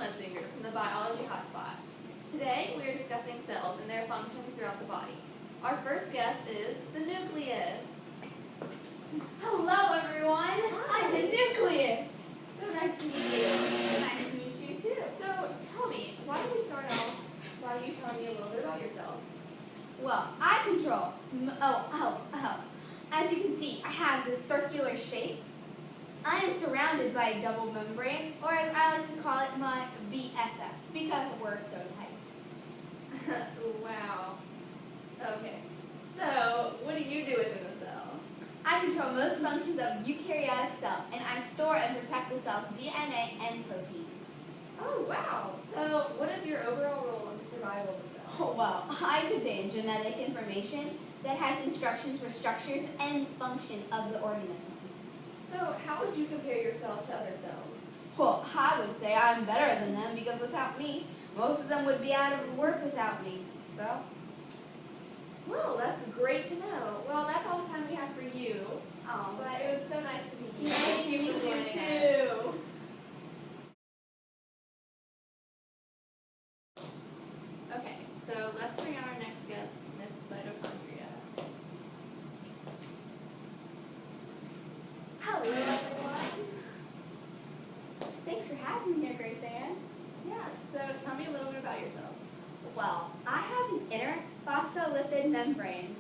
from the Biology Hotspot. Today we are discussing cells and their functions throughout the body. Our first guest is the nucleus. Hello everyone, I'm the nucleus. So nice to meet you. Nice to meet you too. So tell me, why don't we start off by you telling me a little bit about yourself? Well, I control, as you can see, I have this circular shape. I am surrounded by a double membrane, or as I like to call it, my BFF, because we're so tight. Wow. Okay. So, what do you do within the cell? I control most functions of eukaryotic cell, and I store and protect the cell's DNA and protein. Oh, wow. So, what is your overall role in the survival of the cell? Oh, well, I contain genetic information that has instructions for structures and function of the organism. So, how would you compare yourself to other cells? Well, I would say I'm better than them because without me, most of them would be out of work without me. So? Well, that's great to know. Well, that's all the time we have for you. Oh, But it was so nice to meet you. nice to meet you for joining us. too. Okay, so let's bring out our next guest, Miss Mitochondria. Hello, everyone. Thanks for having me here, Grace Ann. Yeah, so tell me a little bit about yourself. Well, I have an inner phospholipid membrane.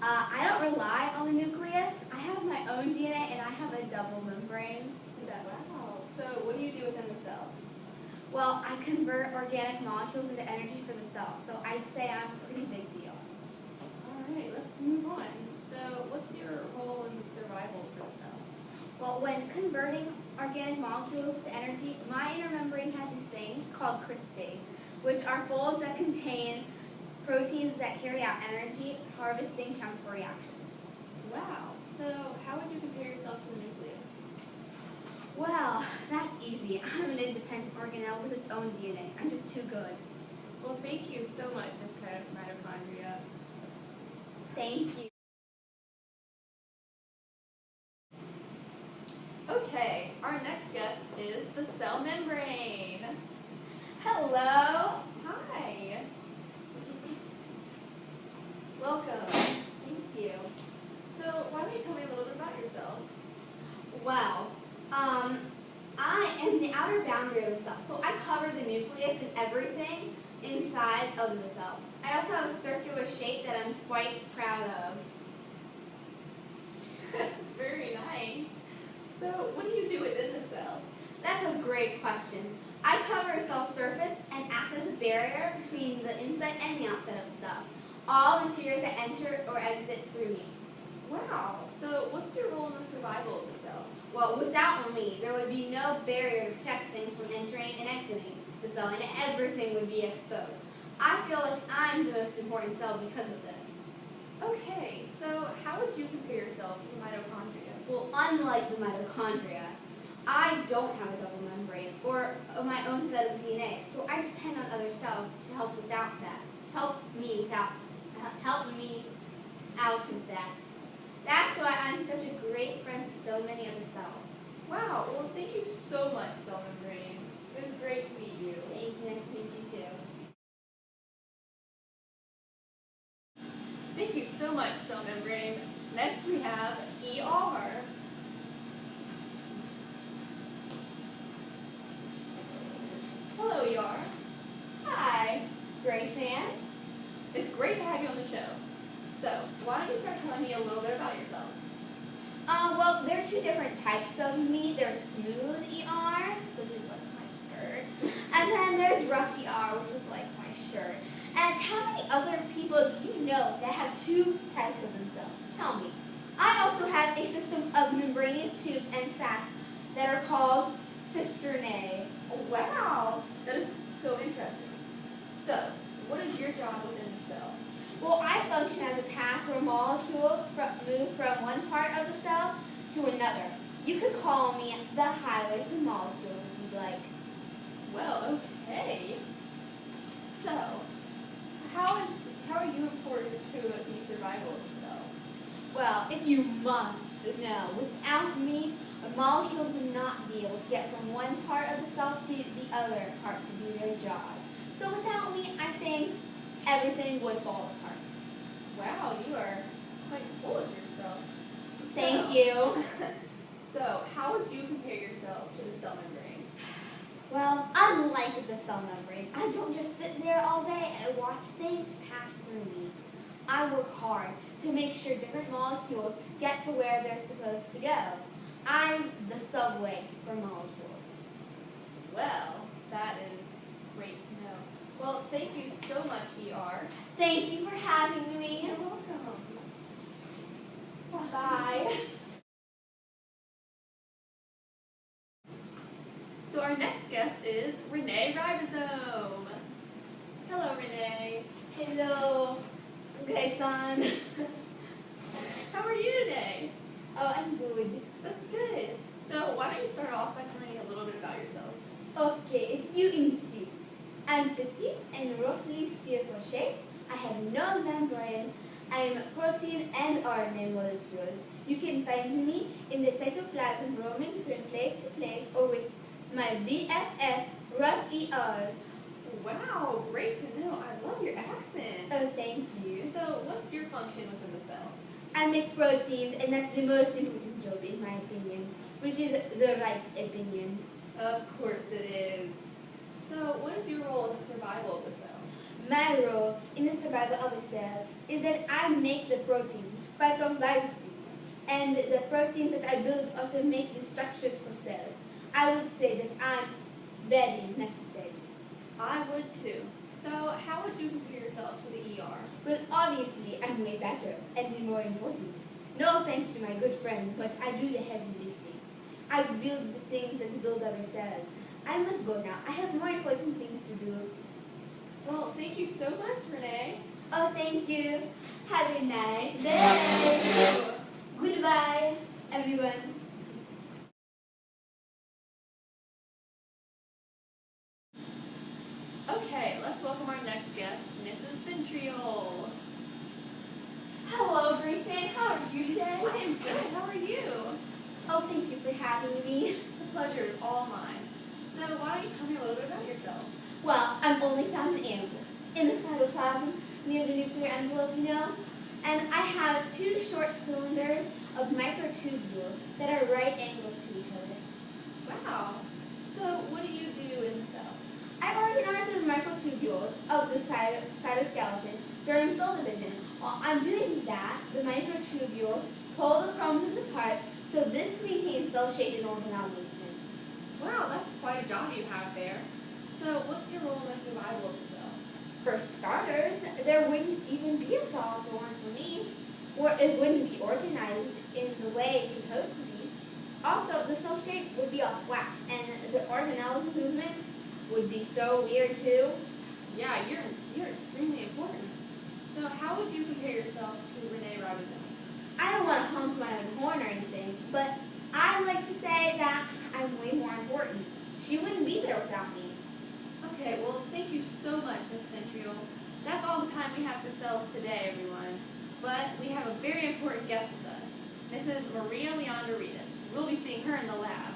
I don't rely on the nucleus. I have my own DNA and I have a double membrane. So, Wow. So what do you do within the cell? well, I convert organic molecules into energy for the cell, so I'd say I'm a pretty big deal. All right, let's move on. So what's your role in the survival for the cell? Well, when converting organic molecules to energy, my inner membrane has these things called cristae, which are folds that contain proteins that carry out energy harvesting chemical reactions. Wow. So how would you compare yourself to the nucleus? Well, that's easy. I'm an independent organelle with its own DNA. I'm just too good. Well, thank you so much, Miss Mitochondria. Thank you. Okay, our next guest is the cell membrane. Hello. Hi. Welcome. Thank you. So why don't you tell me a little bit about yourself? Well, I am the outer boundary of the cell, so I cover the nucleus and everything inside of the cell. I also have a circular shape that I'm quite proud of. That's very nice. So what do you do within the cell? That's a great question. I cover a cell's surface and act as a barrier between the inside and the outside of a cell. All materials that enter or exit through me. Wow. So what's your role in the survival of the cell? Well, without me, there would be no barrier to protect things from entering and exiting the cell, and everything would be exposed. I feel like I'm the most important cell because of this. Okay, so how would you compare yourself to the mitochondria? Well, unlike the mitochondria, I don't have a double membrane or my own set of DNA, so I depend on other cells to help without that. Help me out with that. That's why I'm such a great friend to so many other cells. Wow, well thank you so much, cell membrane. It was great to meet you. Thank you. Nice to meet you too. Thank you so much, cell membrane. Next we have ER. Hello, ER. Hi, Grace Ann. It's great to have you on the show. So, why don't you start telling me a little bit about yourself? Well, there are two different types of me. There's smooth ER, which is like my skirt, and then there's rough ER, which is like my shirt. And how many other people do you know that have two types of themselves? Tell me. I also have a system of membranous tubes and sacs that are called cisternae. Oh, wow, that is so interesting. So, what is your job within the cell? Well, I function as a path where molecules move from one part of the cell to another. You could call me the highway for molecules if you'd like. Well, okay. So, how are you important to the survival of the cell? Well, if you must know, without me, the molecules would not be able to get from one part of the cell to the other part to do their job. So without me, I think everything would fall apart. Wow, you are quite full of yourself. Thank you. So, how would you compare yourself to the cell membrane? Well, unlike the cell membrane, I don't just sit there all day and watch things pass through me. I work hard to make sure different molecules get to where they're supposed to go. I'm the subway for molecules. Well, that is great to know. Well, thank you so much, ER. Thank you for having me. You're welcome. Bye. So our next guest is Renee Ribosome. Hello, Renee. Hello. Okay, son. How are you today? Oh, I'm good. That's good. So why don't you start off by telling me a little bit about yourself? Okay, if you insist. I'm petite and roughly spherical shape. I have no membrane. I'm protein and RNA molecules. You can find me in the cytoplasm roaming from place to place or with my BFF, rough ER. Wow, great to know. I love your accent. Oh, thank you. So what's your function within the cell? I make proteins, and that's the most important job in my opinion, which is the right opinion. Of course it is. So what is your role in the survival of the cell? My role in the survival of a cell is that I make the proteins, fight off viruses, and the proteins that I build also make the structures for cells. I would say that I'm very necessary. I would too. So how would you compare yourself to the ER? Well, obviously, I'm way better and more important. No offense to my good friend, but I do the heavy lifting. I build the things that build other cells. I must go now. I have more important things to do. Well, thank you so much, Renee. Oh, thank you. Have a nice day. Goodbye, everyone. Okay, let's welcome our next guest, Mrs. Centriole. Hello, Grayson. How are you today? I am good. How are you? Oh, thank you for having me. The pleasure is all mine. So why don't you tell me a little bit about yourself? Well, I'm only found in animals, in the cytoplasm, near the nuclear envelope, you know? And I have two short cylinders of microtubules that are right angles to each other. Wow. So what do you do in the cell? I organize the microtubules of the cytoskeleton during cell division. While I'm doing that, the microtubules pull the chromosomes apart, so this maintains cell shape and organelle movement. Wow, that's quite a job you have there. So what's your role in the survival of the cell? For starters, there wouldn't even be a cell if it weren't for me, or it wouldn't be organized in the way it's supposed to be. Also, the cell shape would be off whack, and the organelles movement would be so weird too. Yeah, you're extremely important. So how would you compare yourself to Renee Ribosome? I don't want to honk my own horn or anything, but I like to say that I'm way more important. She wouldn't be there without me. Okay, well, thank you so much, Ms. Centriole. That's all the time we have for cells today, everyone. But we have a very important guest with us, Mrs. Maria Leonderitas. We'll be seeing her in the lab.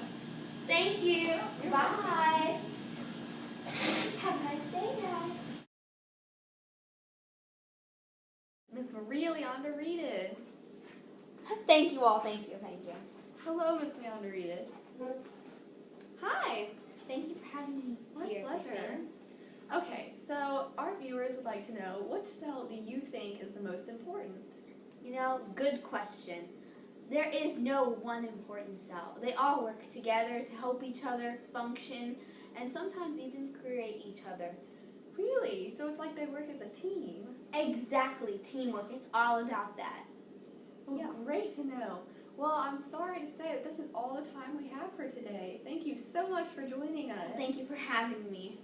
Thank you. You're Bye. Have a nice day, guys. Ms. Maria Leonderitas. Thank you all. Thank you. Hello, Ms. Leonderitas. Hi. Thank you for having me My here. pleasure. Okay, so our viewers would like to know, which cell do you think is the most important? You know, good question. There is no one important cell. They all work together to help each other function and sometimes even create each other. Really? So it's like they work as a team? Exactly, teamwork. It's all about that. Well, Yeah. great to know. Well, I'm sorry to say that this is all the time we have for today. Thank you so much for joining us. Thank you for having me.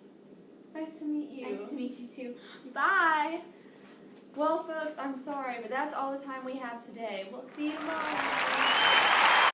Nice to meet you. Nice to meet you too. Bye. Well, folks, I'm sorry, but that's all the time we have today. We'll see you tomorrow.